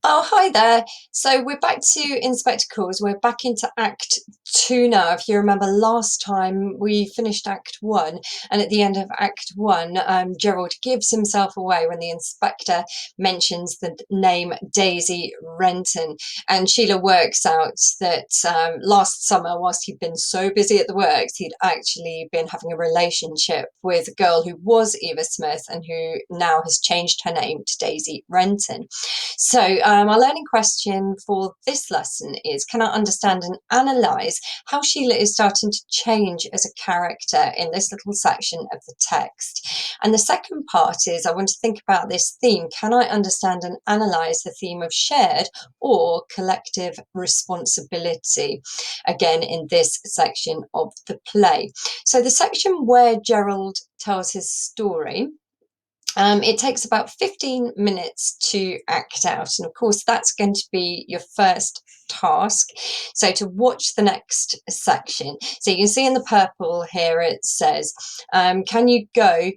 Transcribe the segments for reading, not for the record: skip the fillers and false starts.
Oh, hi there. So we're back to Inspector Calls. We're back into Act 2 now. If you remember last time, we finished Act 1, and at the end of Act 1, Gerald gives himself away when the inspector mentions the name Daisy Renton. And Sheila works out that last summer, whilst he'd been so busy at the works, he'd actually been having a relationship with a girl who was Eva Smith and who now has changed her name to Daisy Renton. So our learning question for this lesson is, can I understand and analyse how Sheila is starting to change as a character in this little section of the text? And the second part is, I want to think about this theme. Can I understand and analyse the theme of shared or collective responsibility? Again, in this section of the play. So the section where Gerald tells his story, it takes about 15 minutes to act out, and of course that's going to be your first task. So to watch the next section, so you can see in the purple here it says, can you go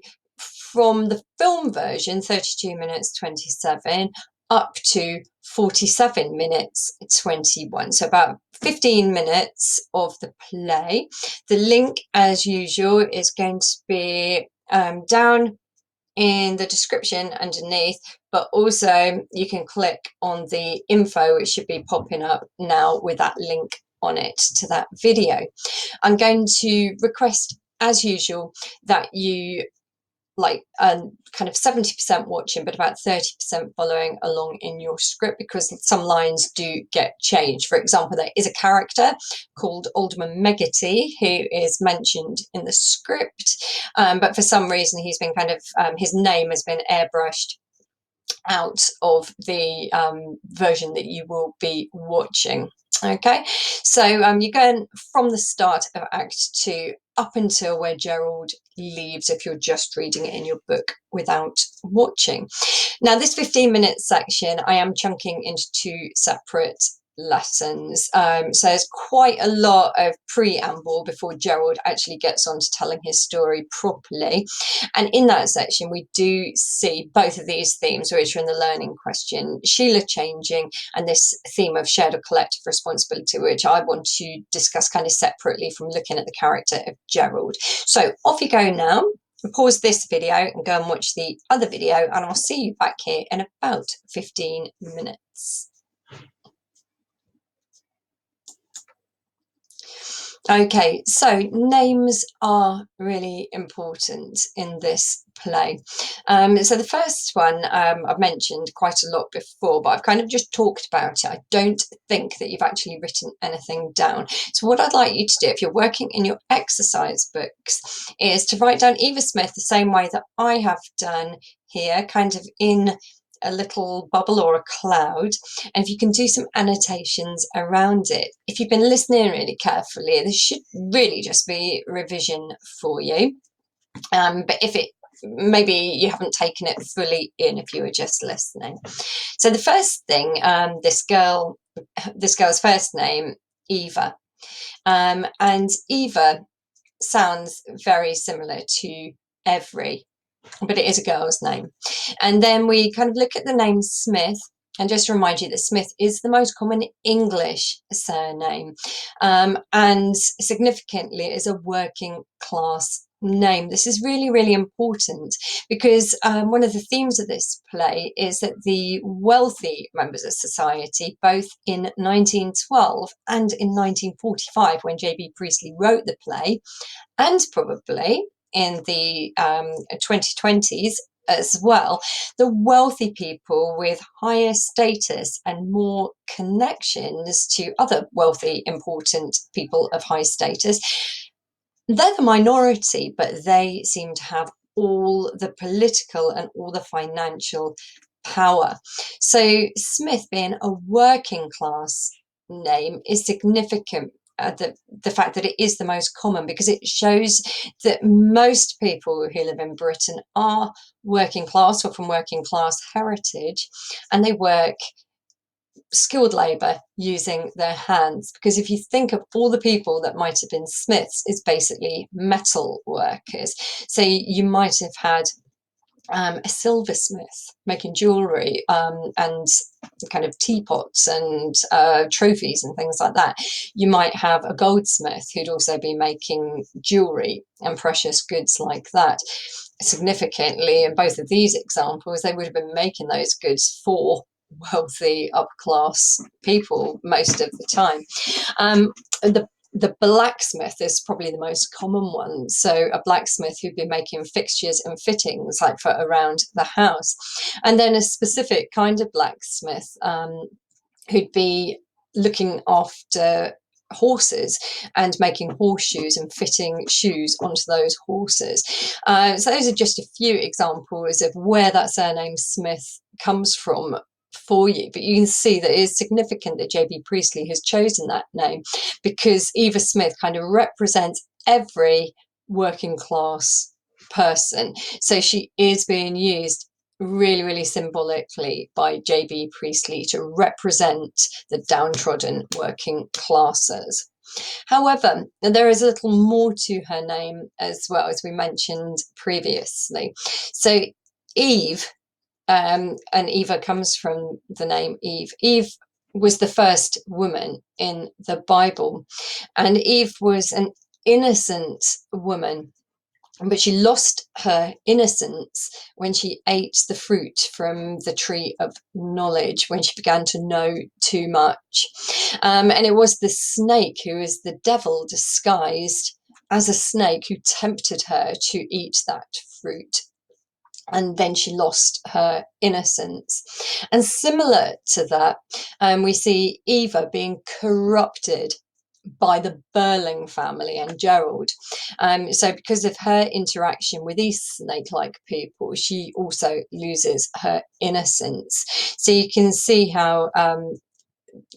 from the film version 32 minutes 27 up to 47 minutes 21, so about 15 minutes of the play. The link, as usual, is going to be down in the description underneath, but also you can click on the info, which should be popping up now with that link on it to that video. I'm going to request, as usual, that you kind of 70% watching, but about 30% following along in your script, because some lines do get changed. For example, there is a character called Alderman Meggerty who is mentioned in the script, but for some reason he's been his name has been airbrushed out of the version that you will be watching. Okay, so you're going from the start of Act 2 up until where Gerald leaves, if you're just reading it in your book without watching. Now, this 15-minute section I am chunking into two separate lessons, so there's quite a lot of preamble before Gerald actually gets on to telling his story properly. And in that section we do see both of these themes which are in the learning question, Sheila changing and this theme of shared or collective responsibility, which I want to discuss kind of separately from looking at the character of Gerald. So off you go now. Pause this video and go and watch the other video, and I'll see you back here in about 15 minutes. Okay, so names are really important in this play. So the first one I've mentioned quite a lot before, but I've kind of just talked about it. I don't think that you've actually written anything down. So what I'd like you to do, if you're working in your exercise books, is to write down Eva Smith the same way that I have done here, kind of in a little bubble or a cloud, and if you can do some annotations around it. If you've been listening really carefully, this should really just be revision for you, but if it maybe you haven't taken it fully in if you were just listening. So the first thing, this girl's first name, Eva, and Eva sounds very similar to every, but it is a girl's name. And then we kind of look at the name Smith, and just remind you that Smith is the most common English surname, and significantly is a working class name. This is really, really important because one of the themes of this play is that the wealthy members of society, both in 1912 and in 1945, when J.B. Priestley wrote the play, and probably in the 2020s as well, the wealthy people with higher status and more connections to other wealthy, important people of high status, they're the minority, but they seem to have all the political and all the financial power. So Smith, being a working class name, is significant. The fact that it is the most common, because it shows that most people who live in Britain are working class or from working class heritage, and they work skilled labour using their hands. Because if you think of all the people that might have been smiths, it's basically metal workers. So you might have had a silversmith making jewellery, and kind of teapots and trophies and things like that. You might have a goldsmith who'd also be making jewelry and precious goods like that. Significantly, in both of these examples, they would have been making those goods for wealthy upper class people most of the time. The blacksmith is probably the most common one. So a blacksmith who'd be making fixtures and fittings like for around the house. And then a specific kind of blacksmith who'd be looking after horses and making horseshoes and fitting shoes onto those horses. So those are just a few examples of where that surname Smith comes from for you, but you can see that it is significant that J.B. Priestley has chosen that name, because Eva Smith kind of represents every working class person. So she is being used really, really symbolically by J.B. Priestley to represent the downtrodden working classes. However, there is a little more to her name as well, as we mentioned previously. So Eve, and Eva comes from the name Eve. Eve was the first woman in the Bible, and Eve was an innocent woman, but she lost her innocence when she ate the fruit from the tree of knowledge, when she began to know too much. And it was the snake, who is the devil disguised as a snake, who tempted her to eat that fruit. And then she lost her innocence. And similar to that, we see Eva being corrupted by the Birling family and Gerald. So because of her interaction with these snake-like people, she also loses her innocence. So you can see how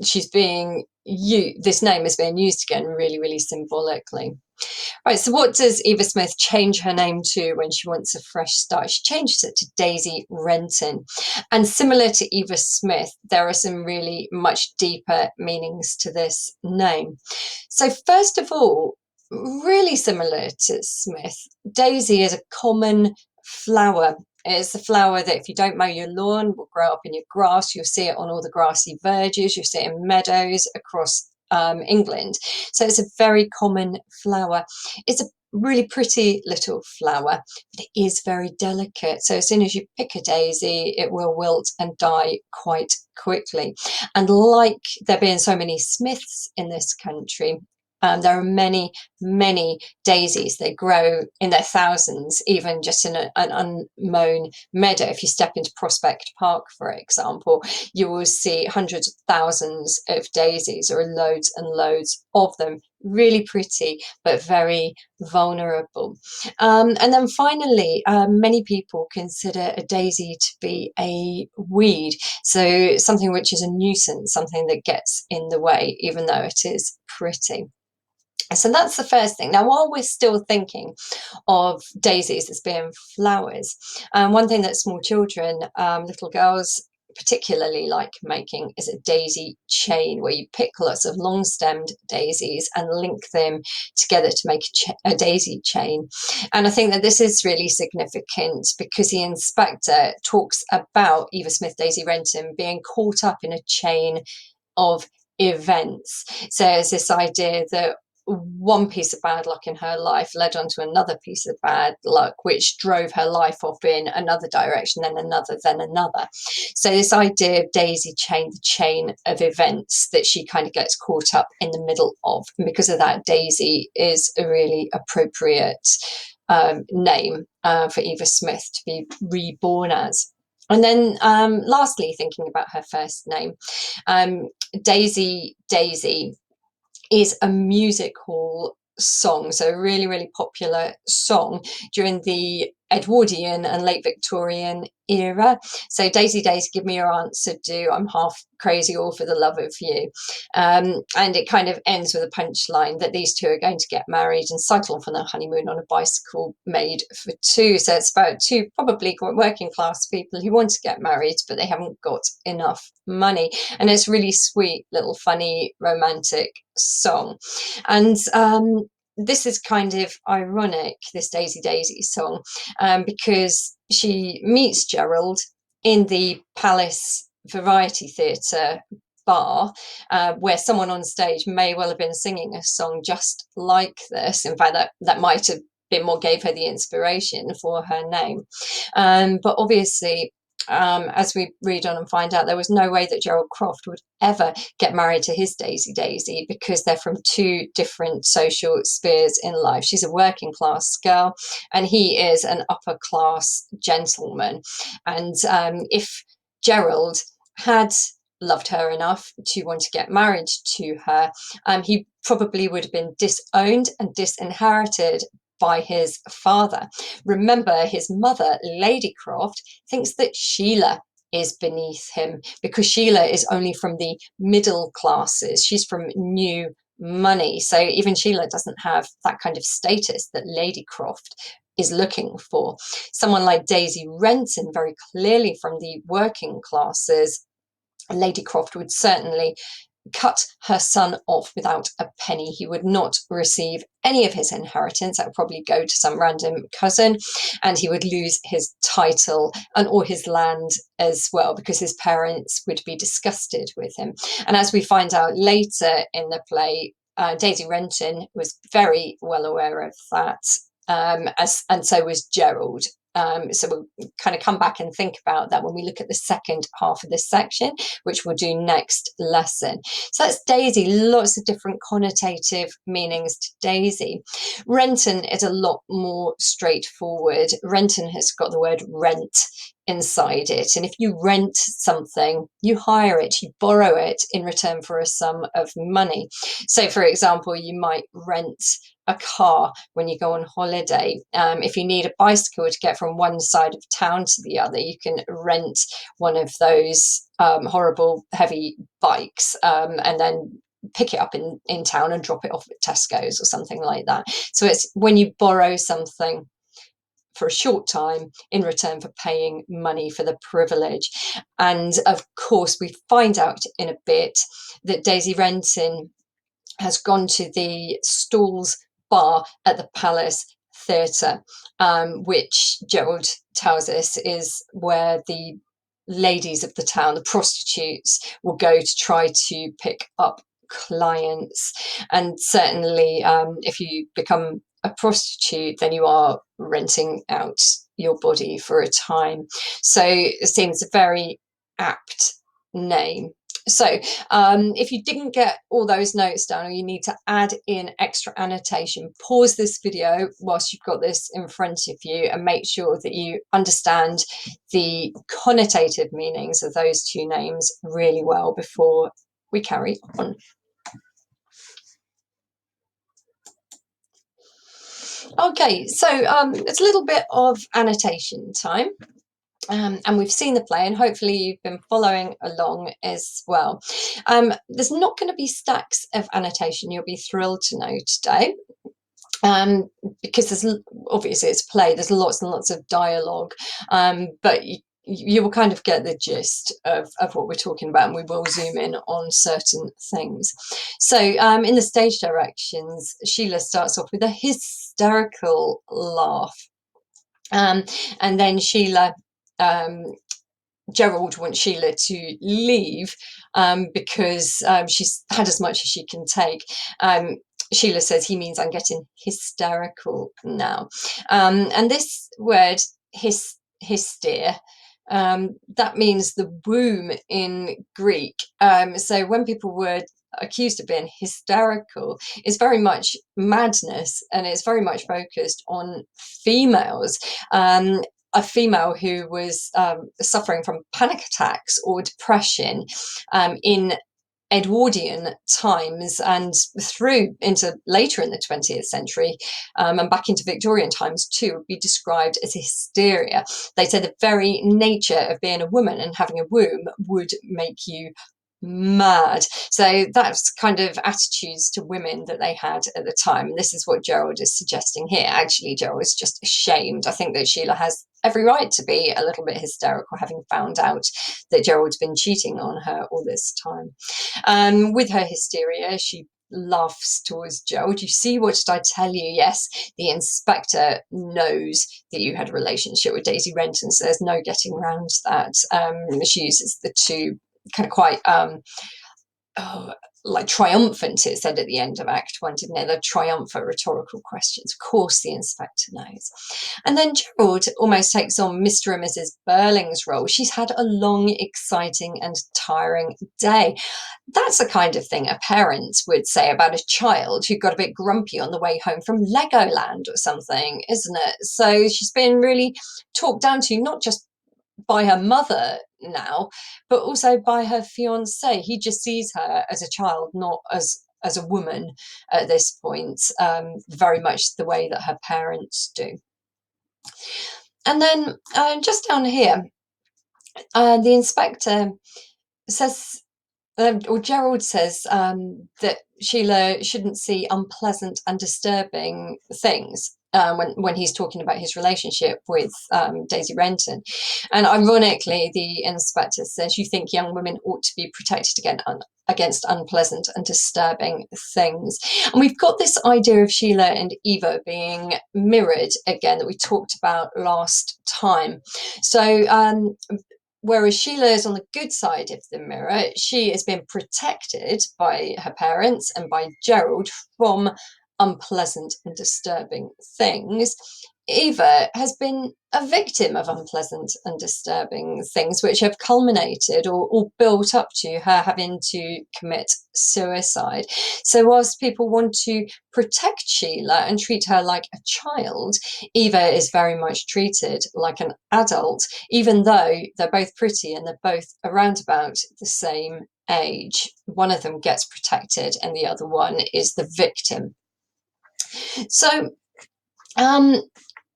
she's being this name is being used again really, really symbolically. Right, so what does Eva Smith change her name to when she wants a fresh start? She changes it to Daisy Renton. And similar to Eva Smith, there are some really much deeper meanings to this name. So first of all, really similar to Smith, Daisy is a common flower. It's a flower that if you don't mow your lawn will grow up in your grass. You'll see it on all the grassy verges. You'll see it in meadows across England. So it's a very common flower. It's a really pretty little flower, but it is very delicate. So as soon as you pick a daisy, it will wilt and die quite quickly. And like there being so many Smiths in this country, there are many, many daisies. They grow in their thousands, even just in an unmown meadow. If you step into Prospect Park, for example, you will see hundreds of thousands of daisies, or loads and loads of them. Really pretty, but very vulnerable. And then finally, many people consider a daisy to be a weed. So something which is a nuisance, something that gets in the way, even though it is pretty. So that's the first thing. Now, while we're still thinking of daisies as being flowers, one thing that small children, little girls particularly like making, is a daisy chain, where you pick lots of long-stemmed daisies and link them together to make a daisy chain. And I think that this is really significant because the inspector talks about Eva Smith Daisy Renton being caught up in a chain of events. So there's this idea that one piece of bad luck in her life led on to another piece of bad luck, which drove her life off in another direction, then another, then another. So this idea of daisy chain, the chain of events that she kind of gets caught up in the middle of. And because of that, Daisy is a really appropriate name for Eva Smith to be reborn as. And then lastly, thinking about her first name, Daisy Daisy is a music hall song, so a really, really popular song during the Edwardian and late Victorian era. So Daisy Daisy, give me your answer, do, I'm half crazy all for the love of you. And it kind of ends with a punchline that these two are going to get married and cycle off on their honeymoon on a bicycle made for two. So it's about two probably working class people who want to get married, but they haven't got enough money. And it's really sweet, little funny, romantic song. And this is kind of ironic, this Daisy Daisy song, because she meets Gerald in the palace variety theatre bar, where someone on stage may well have been singing a song just like this. In fact, that might have been what gave her the inspiration for her name. But obviously, as we read on and find out, there was no way that Gerald Croft would ever get married to his Daisy, because they're from two different social spheres in life. She's a working class girl and he is an upper class gentleman. And if Gerald had loved her enough to want to get married to her, he probably would have been disowned and disinherited by his father. Remember, his mother, Lady Croft, thinks that Sheila is beneath him because Sheila is only from the middle classes. She's from new money. So even Sheila doesn't have that kind of status that Lady Croft is looking for. Someone like Daisy Renton, very clearly from the working classes, Lady Croft would certainly cut her son off without a penny. He would not receive any of his inheritance. That would probably go to some random cousin, and he would lose his title and all his land as well, because his parents would be disgusted with him. And as we find out later in the play, Daisy Renton was very well aware of that, and so was Gerald. So we'll kind of come back and think about that when we look at the second half of this section, which we'll do next lesson. So that's Daisy, lots of different connotative meanings to Daisy. Renton is a lot more straightforward. Renton has got the word rent inside it. And if you rent something, you hire it, you borrow it in return for a sum of money. So, for example, you might rent a car when you go on holiday. If you need a bicycle to get from one side of town to the other, you can rent one of those horrible heavy bikes and then pick it up in town and drop it off at Tesco's or something like that. So it's when you borrow something for a short time in return for paying money for the privilege. And of course, we find out in a bit that Daisy Renton has gone to the Stalls bar at the Palace Theatre, which Gerald tells us is where the ladies of the town, the prostitutes, will go to try to pick up clients. And certainly, if you become a prostitute, then you are renting out your body for a time. So it seems a very apt name. So if you didn't get all those notes down, or you need to add in extra annotation, pause this video whilst you've got this in front of you and make sure that you understand the connotative meanings of those two names really well before we carry on. Okay, so it's a little bit of annotation time. And we've seen the play, and hopefully you've been following along as well. There's not going to be stacks of annotation, you'll be thrilled to know today, because there's obviously it's a play, there's lots and lots of dialogue, but you will kind of get the gist of what we're talking about, and we will zoom in on certain things. So in the stage directions, Sheila starts off with a hysterical laugh, and then Gerald wants Sheila to leave because she's had as much as she can take. Sheila says he means I'm getting hysterical now. And this word, hyster, that means the womb in Greek. So when people were accused of being hysterical, it's very much madness, and it's very much focused on females. A female who was suffering from panic attacks or depression in Edwardian times and through into later in the 20th century and back into Victorian times too, would be described as hysteria. They say the very nature of being a woman and having a womb would make you mad. So that's kind of attitudes to women that they had at the time, and this is what Gerald is suggesting here. Actually, Gerald is just ashamed. I think that Sheila has every right to be a little bit hysterical, having found out that Gerald's been cheating on her all this time. With her hysteria, she laughs towards Gerald. You see, what did I tell you? Yes, the inspector knows that you had a relationship with Daisy Renton, so there's no getting around that. She uses the two kind of quite like triumphant, it said at the end of Act 1, didn't it? The triumphant rhetorical questions. Of course the inspector knows. And then Gerald almost takes on Mr. and Mrs. Birling's role. She's had a long, exciting and tiring day. That's the kind of thing a parent would say about a child who got a bit grumpy on the way home from Legoland or something, isn't it? So she's been really talked down to, not just by her mother now, but also by her fiance. He just sees her as a child, not as a woman at this point, very much the way that her parents do. And then just down here, the inspector says, or Gerald says, that Sheila shouldn't see unpleasant and disturbing things when he's talking about his relationship with Daisy Renton. And ironically, the inspector says, you think young women ought to be protected against unpleasant and disturbing things. And we've got this idea of Sheila and Eva being mirrored again that we talked about last time. So whereas Sheila is on the good side of the mirror, she has been protected by her parents and by Gerald from unpleasant and disturbing things. Eva has been a victim of unpleasant and disturbing things, which have culminated or built up to her having to commit suicide. So whilst people want to protect Sheila and treat her like a child, Eva is very much treated like an adult, even though they're both pretty and they're both around about the same age. One of them gets protected and the other one is the victim. So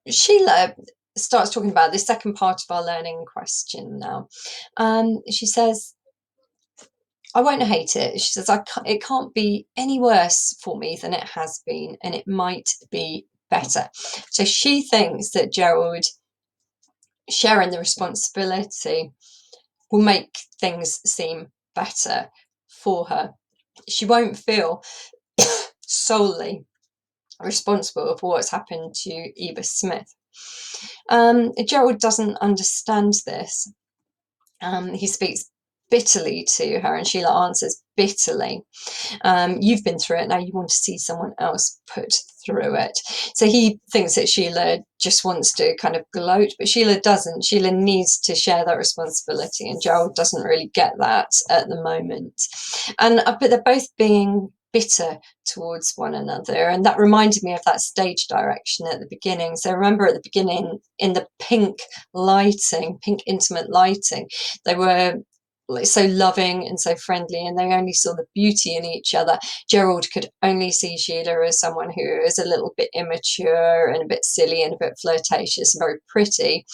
Sheila starts talking about the second part of our learning question now. She says, I won't hate it. She says, it can't be any worse for me than it has been, and it might be better. So she thinks that Gerald sharing the responsibility will make things seem better for her. She won't feel solely responsible for what's happened to Eva Smith. Gerald doesn't understand this. He speaks bitterly to her, and Sheila answers bitterly. You've been through it, now you want to see someone else put through it. So he thinks that Sheila just wants to kind of gloat, but Sheila doesn't. Sheila needs to share that responsibility, and Gerald doesn't really get that at the moment. And but they're both being bitter towards one another, and that reminded me of that stage direction at the beginning. So remember, at the beginning, in the pink lighting, pink intimate lighting, they were so loving and so friendly, and they only saw the beauty in each other. Gerald could only see Sheila as someone who is a little bit immature and a bit silly and a bit flirtatious and very pretty,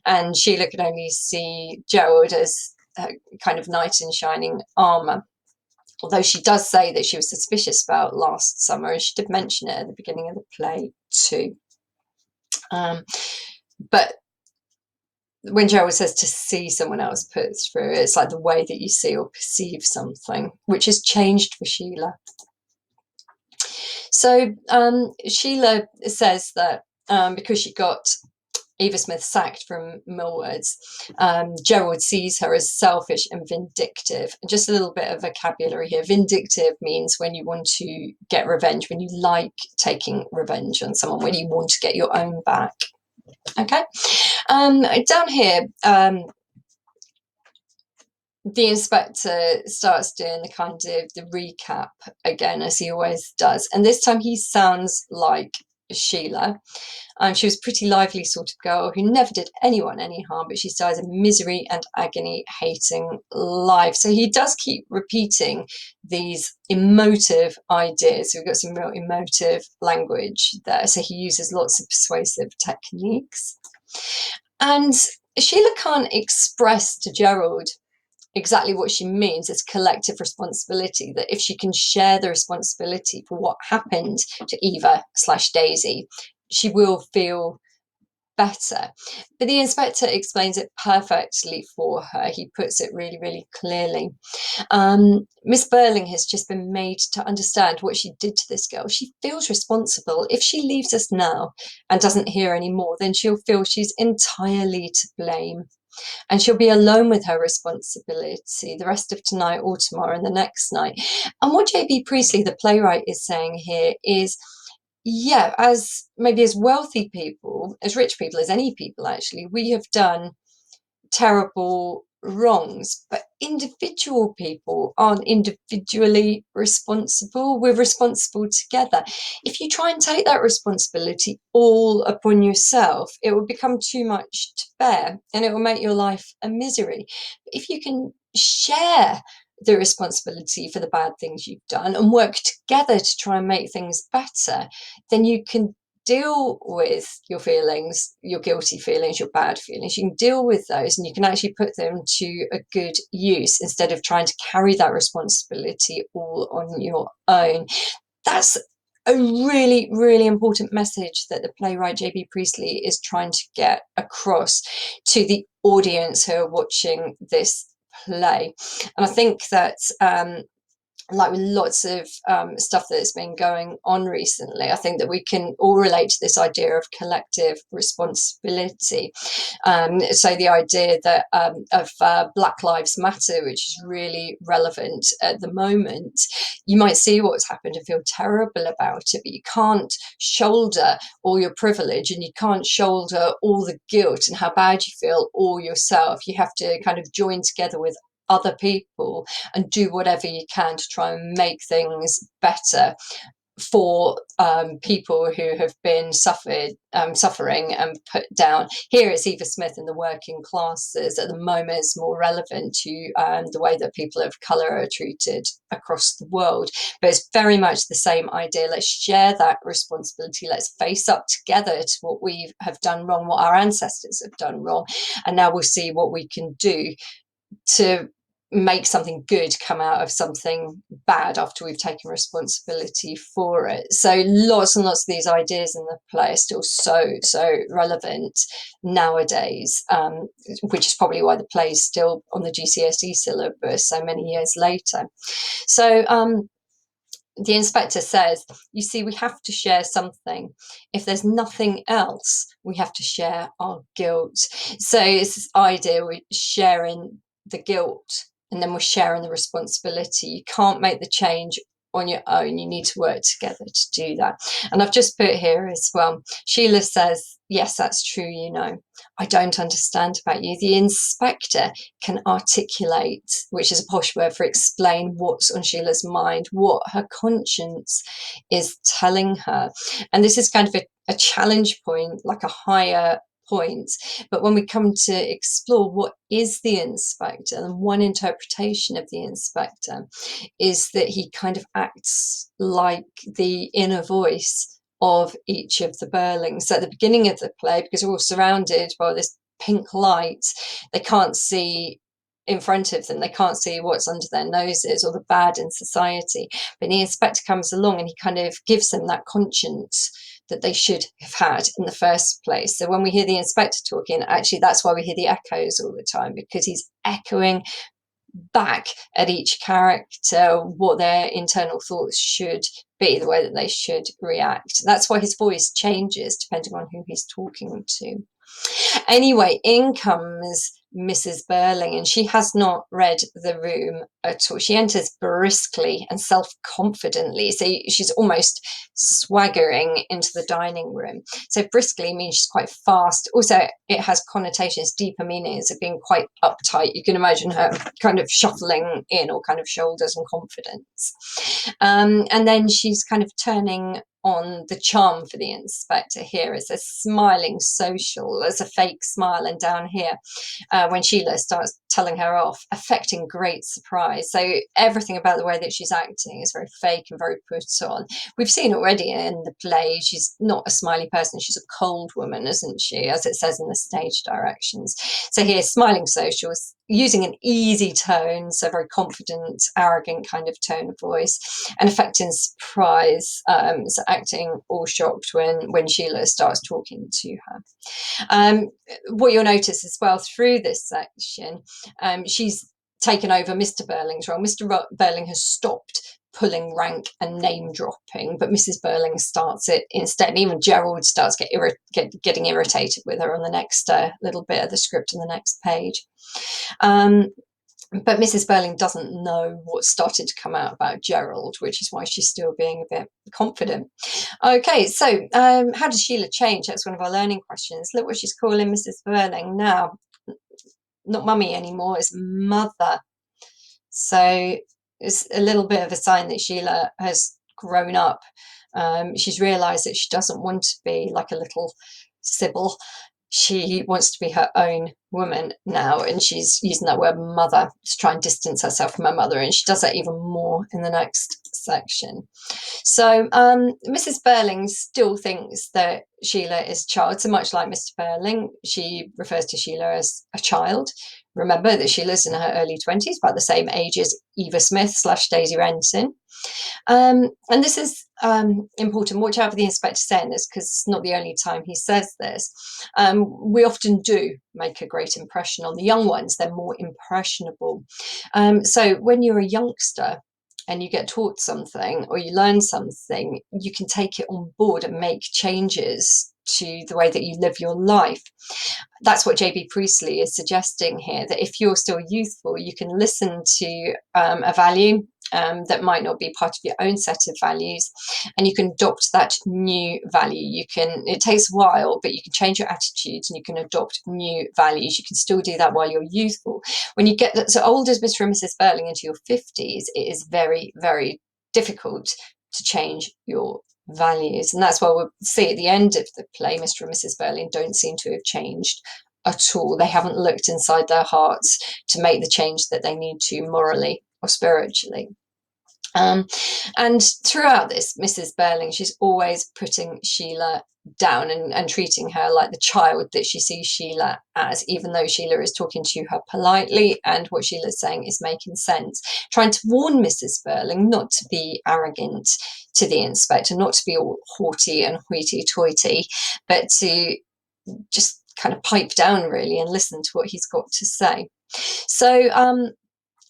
and Sheila could only see Gerald as a kind of knight in shining armour. Although she does say that she was suspicious about last summer, and she did mention it at the beginning of the play too. But when Gerald says to see someone else put through, it's like the way that you see or perceive something, which has changed for Sheila. So Sheila says that because she got Eva Smith sacked from Millwards, Gerald sees her as selfish and vindictive. And just a little bit of vocabulary here. Vindictive means when you want to get revenge, when you like taking revenge on someone, when you want to get your own back. Okay. Down here, the inspector starts doing the kind of the recap again, as he always does. And this time he sounds like Sheila. She was a pretty lively sort of girl who never did anyone any harm, but she dies a misery and agony hating life. So he does keep repeating these emotive ideas. So we've got some real emotive language there. So he uses lots of persuasive techniques. And Sheila can't express to Gerald exactly what she means as collective responsibility, that if she can share the responsibility for what happened to Eva/Daisy, she will feel better. But the inspector explains it perfectly for her. He puts it really, really clearly. Miss Birling has just been made to understand what she did to this girl. She feels responsible. If she leaves us now and doesn't hear any more, then she'll feel she's entirely to blame. And she'll be alone with her responsibility the rest of tonight or tomorrow and the next night. And what J.B. Priestley, the playwright, is saying here is, yeah, as maybe as wealthy people, as rich people, as any people actually, we have done terrible wrongs, but individual people aren't individually responsible. We're responsible together. If you try and take that responsibility all upon yourself, it will become too much to bear and it will make your life a misery. But if you can share the responsibility for the bad things you've done and work together to try and make things better, then you can deal with your feelings, your guilty feelings, your bad feelings. You can deal with those and you can actually put them to a good use instead of trying to carry that responsibility all on your own. That's a really, really important message that the playwright J.B. Priestley is trying to get across to the audience who are watching this play. And I think that like with lots of stuff that's been going on recently, I think that we can all relate to this idea of collective responsibility. So the idea that of Black Lives Matter, which is really relevant at the moment, you might see what's happened and feel terrible about it, but you can't shoulder all your privilege and you can't shoulder all the guilt and how bad you feel all yourself. You have to kind of join together with other people and do whatever you can to try and make things better for people who have been suffering and put down. Here it's Eva Smith and the working classes. At the moment, it's more relevant to the way that people of colour are treated across the world. But it's very much the same idea. Let's share that responsibility. Let's face up together to what we have done wrong, what our ancestors have done wrong. And now we'll see what we can do to make something good come out of something bad after we've taken responsibility for it. So lots and lots of these ideas in the play are still so relevant nowadays, which is probably why the play is still on the GCSE syllabus so many years later. So the inspector says, you see, we have to share something. If there's nothing else, we have to share our guilt. So it's this idea we're sharing the guilt and then we're sharing the responsibility. You can't make the change on your own. You need to work together to do that. And I've just put here as well, Sheila says, yes, that's true, you know. I don't understand about you. The inspector can articulate, which is a posh word for explain what's on Sheila's mind, what her conscience is telling her. And this is kind of a challenge point, like a higher point. But when we come to explore what is the inspector, and one interpretation of the inspector is that he kind of acts like the inner voice of each of the Birlings. So at the beginning of the play, because we're all surrounded by this pink light, they can't see in front of them, they can't see what's under their noses or the bad in society. But the inspector comes along and he kind of gives them that conscience that they should have had in the first place. So when we hear the inspector talking, actually that's why we hear the echoes all the time, because he's echoing back at each character what their internal thoughts should be, the way that they should react. That's why his voice changes depending on who he's talking to. Anyway, in comes Mrs. Birling, and she has not read the room at all. She enters briskly and self-confidently, so she's almost swaggering into the dining room. So briskly means she's quite fast. Also, it has connotations, deeper meanings of being quite uptight. You can imagine her kind of shuffling in, all kind of shoulders and confidence. And then she's kind of turning on the charm for the inspector. Here is a smiling social, there's a fake smile, and down here when Sheila starts telling her off, affecting great surprise. So everything about the way that she's acting is very fake and very put on. We've seen already in the play, she's not a smiley person, she's a cold woman, isn't she, as it says in the stage directions. So here, smiling socials, using an easy tone, so very confident, arrogant kind of tone of voice, and affecting surprise, so acting all shocked when Sheila starts talking to her. What you'll notice as well through this section, she's taken over Mr. Birling's role. Mr. Birling has stopped pulling rank and name dropping, but Mrs. Birling starts it instead. And even Gerald starts getting irritated with her on the next little bit of the script on the next page. But Mrs. Birling doesn't know what started to come out about Gerald, which is why she's still being a bit confident. Okay, so how does Sheila change? That's one of our learning questions. Look what she's calling Mrs. Birling now. Not mummy anymore, it's mother. So it's a little bit of a sign that Sheila has grown up. She's realised that she doesn't want to be like a little Sybil. She wants to be her own woman now, and she's using that word mother to try and distance herself from her mother, and she does that even more in the next section. So Mrs. Birling still thinks that Sheila is a child, so much like Mr. Birling, she refers to Sheila as a child. Remember that Sheila's in her early 20s, about the same age as Eva Smith / Daisy Renton. And this is important. Watch out for the inspector saying this, because it's not the only time he says this. We often do make a great impression on the young ones. They're more impressionable. So when you're a youngster and you get taught something or you learn something, you can take it on board and make changes to the way that you live your life. That's what J.B. Priestley is suggesting here, that if you're still youthful, you can listen to a value that might not be part of your own set of values, and you can adopt that new value. It takes a while, but you can change your attitudes and you can adopt new values. You can still do that while you're youthful. When you get so old as Mr. and Mrs. Birling into your 50s, it is very, very difficult to change your values, and that's why we'll see at the end of the play, Mr. and Mrs. Birling don't seem to have changed at all. They haven't looked inside their hearts to make the change that they need to morally or spiritually. And throughout this, Mrs. Birling, she's always putting Sheila down and treating her like the child that she sees Sheila as, even though Sheila is talking to her politely and what Sheila's saying is making sense. Trying to warn Mrs. Birling not to be arrogant to the inspector, not to be all haughty and hoity-toity, but to just kind of pipe down really and listen to what he's got to say. So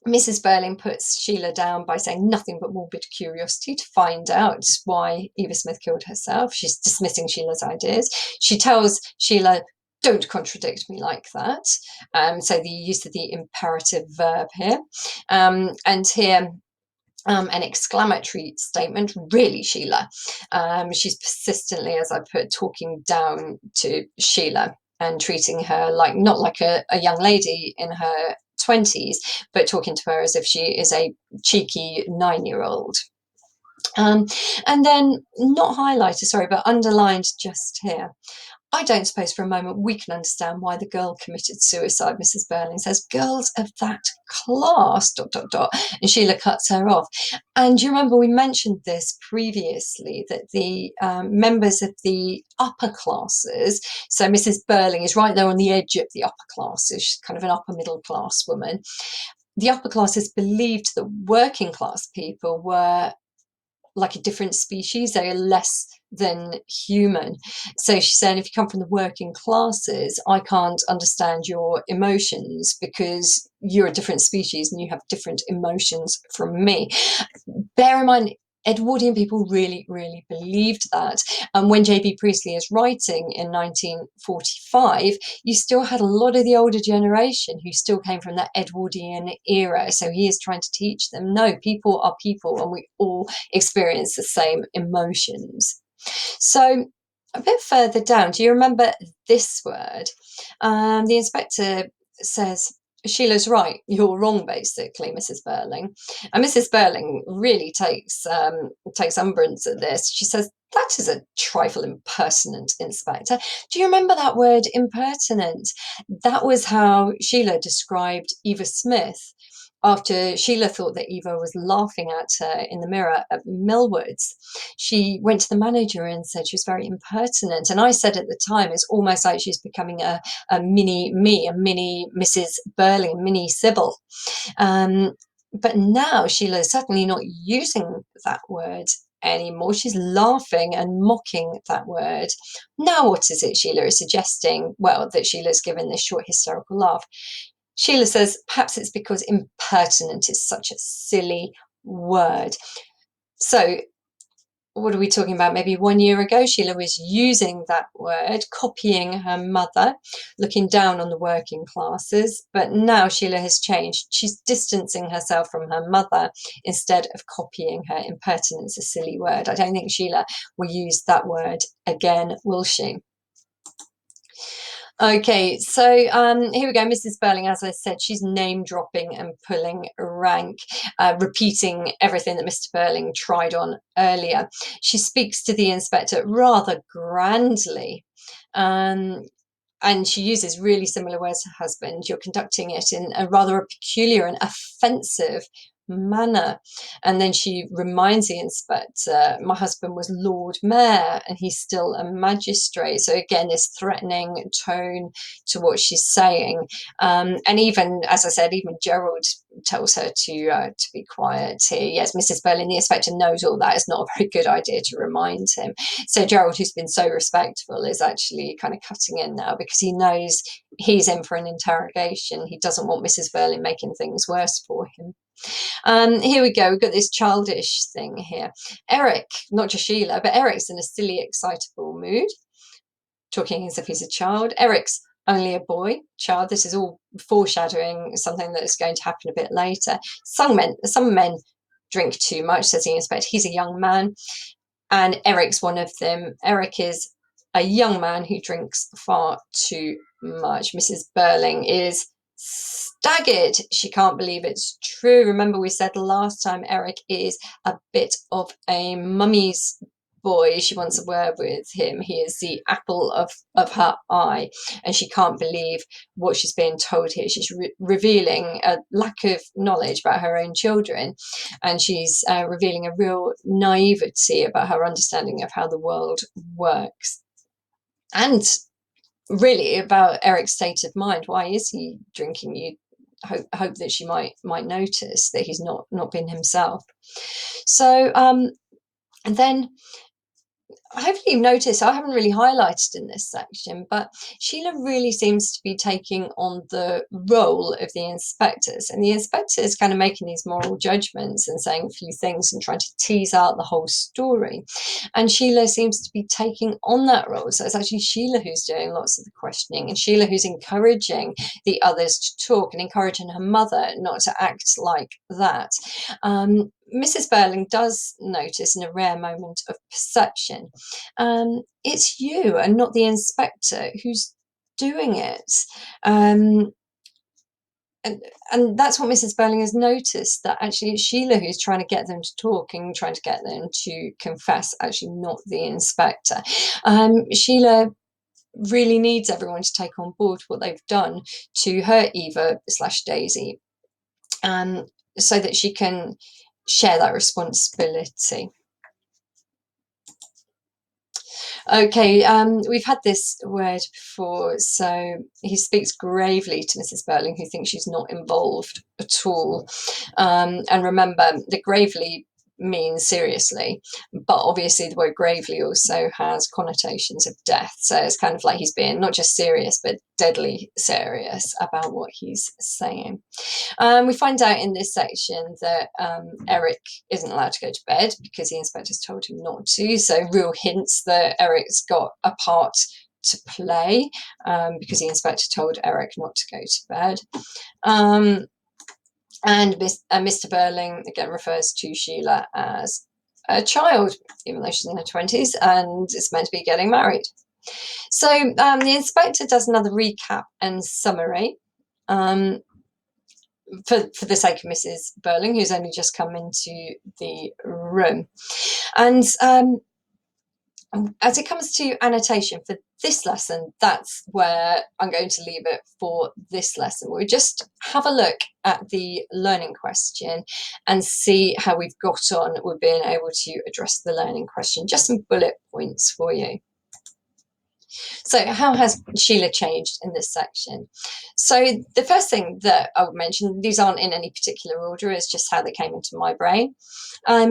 Mrs. Birling puts Sheila down by saying nothing but morbid curiosity to find out why Eva Smith killed herself. She's dismissing Sheila's ideas. She tells Sheila, don't contradict me like that. So the use of the imperative verb here. And here, an exclamatory statement, really, Sheila. She's persistently, as I put, talking down to Sheila and treating her like, not like a young lady in her 20s, but talking to her as if she is a cheeky 9-year-old. And then not highlighted, sorry, but underlined just here. I don't suppose for a moment we can understand why the girl committed suicide, Mrs. Birling says. Girls of that class, ... And Sheila cuts her off. And you remember we mentioned this previously, that the members of the upper classes, so Mrs. Birling is right there on the edge of the upper classes, she's kind of an upper middle class woman. The upper classes believed that working class people were like a different species, they are less than human. So she's saying, if you come from the working classes, I can't understand your emotions because you're a different species and you have different emotions from me. Bear in mind, Edwardian people really, really believed that. And when J.B. Priestley is writing in 1945, you still had a lot of the older generation who still came from that Edwardian era. So he is trying to teach them, no, people are people and we all experience the same emotions. So a bit further down, do you remember this word? The inspector says, Sheila's right, you're wrong, basically, Mrs. Birling. And Mrs. Birling really takes umbrance at this. She says, that is a trifle impertinent, Inspector. Do you remember that word, impertinent? That was how Sheila described Eva Smith after Sheila thought that Eva was laughing at her in the mirror at Millwoods, she went to the manager and said she was very impertinent. And I said at the time, it's almost like she's becoming a mini me, a mini Mrs. Birling, mini Sybil. But now Sheila is certainly not using that word anymore. She's laughing and mocking that word. Now, what is it Sheila is suggesting? Well, that Sheila's given this short hysterical laugh. Sheila says, perhaps it's because impertinent is such a silly word. So what are we talking about? Maybe 1 year ago, Sheila was using that word, copying her mother, looking down on the working classes. But now Sheila has changed. She's distancing herself from her mother instead of copying her. Impertinence, a silly word. I don't think Sheila will use that word again, will she? Okay, so here we go. Mrs. Birling, as I said, she's name dropping and pulling rank, repeating everything that Mr. Birling tried on earlier. She speaks to the inspector rather grandly. And she uses really similar words to her husband. You're conducting it in a rather peculiar and offensive manner. And then she reminds the inspector, my husband was Lord Mayor and he's still a magistrate. So again, this threatening tone to what she's saying. And even, as I said, even Gerald tells her to be quiet here. Yes, Mrs. Birling, the inspector knows all that. It's not a very good idea to remind him. So Gerald, who's been so respectful, is actually kind of cutting in now because he knows he's in for an interrogation. He doesn't want Mrs. Birling making things worse for him. Here we go. We've got this childish thing here. Eric, not just Sheila, but Eric's in a silly, excitable mood, talking as if he's a child. Eric's only a boy, child. This is all foreshadowing something that is going to happen a bit later. Some men drink too much, says the inspector. He's a young man, and Eric's one of them. Eric is a young man who drinks far too much. Mrs. Birling is staggered. She can't believe it's true. Remember, we said last time Eric is a bit of a mummy's boy. She wants a word with him. He is the apple of her eye, and she can't believe what she's being told here. She's revealing a lack of knowledge about her own children, and she's revealing a real naivety about her understanding of how the world works. And really about Eric's state of mind. Why is he drinking? You hope that she might notice that he's not been himself. So and then hopefully you've noticed I haven't really highlighted in this section, but Sheila really seems to be taking on the role of the inspectors, and the inspector is kind of making these moral judgments and saying a few things and trying to tease out the whole story, and Sheila seems to be taking on that role. So it's actually Sheila who's doing lots of the questioning, and Sheila who's encouraging the others to talk and encouraging her mother not to act like that. Mrs. Birling does notice in a rare moment of perception, it's you and not the inspector who's doing it. And that's what Mrs. Birling has noticed, that actually it's Sheila who's trying to get them to talk and trying to get them to confess, actually not the inspector. Sheila really needs everyone to take on board what they've done to her Eva/Daisy, so that she can share that responsibility. Okay, we've had this word before. So he speaks gravely to Mrs. Birling, who thinks she's not involved at all. And remember, the gravely means seriously, but obviously the word gravely also has connotations of death. So it's kind of like he's being not just serious, but deadly serious about what he's saying. We find out in this section that Eric isn't allowed to go to bed because the inspector's told him not to. So real hints that Eric's got a part to play, because the inspector told Eric not to go to bed. And Mr. Birling again refers to Sheila as a child, even though she's in her 20s and is meant to be getting married. So the inspector does another recap and summary. For the sake of Mrs. Birling, who's only just come into the room. And As it comes to annotation for this lesson, that's where I'm going to leave it for this lesson. We'll just have a look at the learning question and see how we've got on with being able to address the learning question. Just some bullet points for you. So how has Sheila changed in this section? So the first thing that I would mention, these aren't in any particular order, is just how they came into my brain.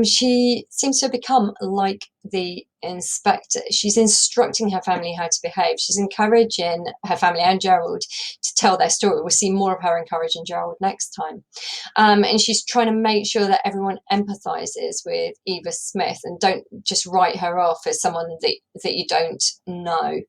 She seems to have become like the inspector. She's instructing her family how to behave. She's encouraging her family and Gerald to tell their story. We'll see more of her encouraging Gerald next time. And she's trying to make sure that everyone empathizes with Eva Smith and don't just write her off as someone that you don't know.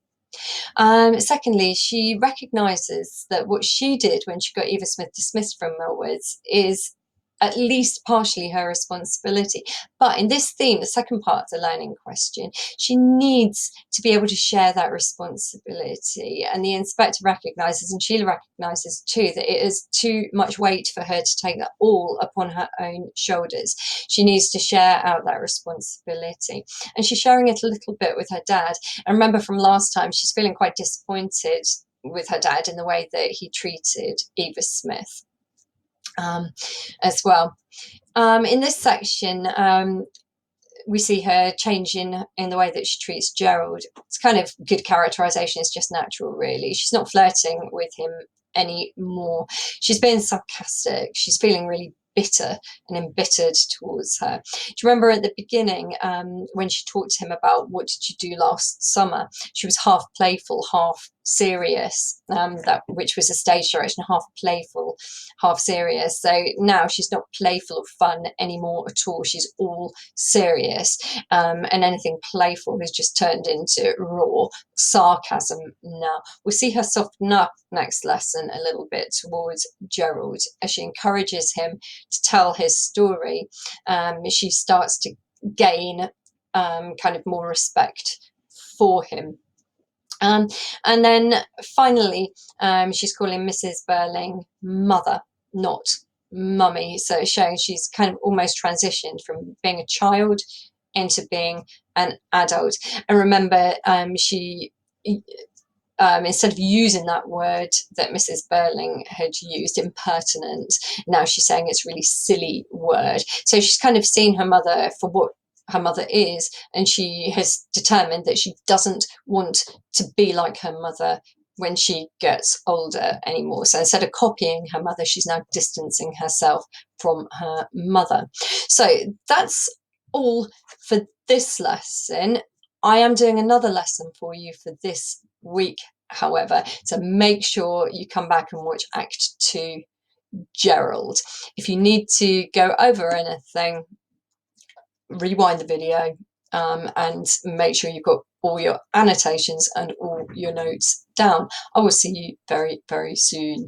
Secondly, she recognises that what she did when she got Eva Smith dismissed from Millwoods is at least partially her responsibility. But in this theme, the second part of the learning question, she needs to be able to share that responsibility. And the inspector recognises, and Sheila recognises too, that it is too much weight for her to take that all upon her own shoulders. She needs to share out that responsibility. And she's sharing it a little bit with her dad. And remember from last time, she's feeling quite disappointed with her dad in the way that he treated Eva Smith. As well. In this section, we see her changing in the way that she treats Gerald. It's kind of good characterization. It's just natural, really. She's not flirting with him anymore. She's being sarcastic. She's feeling really bitter and embittered towards her. Do you remember at the beginning when she talked to him about what did you do last summer? She was half playful, half serious, which was a stage direction, half playful, half serious. So now she's not playful or fun anymore at all. She's all serious, and anything playful has just turned into raw sarcasm now. We'll see her soften up next lesson a little bit towards Gerald as she encourages him to tell his story. She starts to gain kind of more respect for him. And then finally, she's calling Mrs. Birling mother, not mummy. So it's showing she's kind of almost transitioned from being a child into being an adult. And remember, she instead of using that word that Mrs. Birling had used, impertinent, now she's saying it's a really silly word. So she's kind of seen her mother for what her mother is, and she has determined that she doesn't want to be like her mother when she gets older anymore. So instead of copying her mother, she's now distancing herself from her mother. So that's all for this lesson. I am doing another lesson for you for this week, however, so make sure you come back and watch Act 2, Gerald. If you need to go over anything, rewind the video and make sure you've got all your annotations and all your notes down. I will see you very, very soon.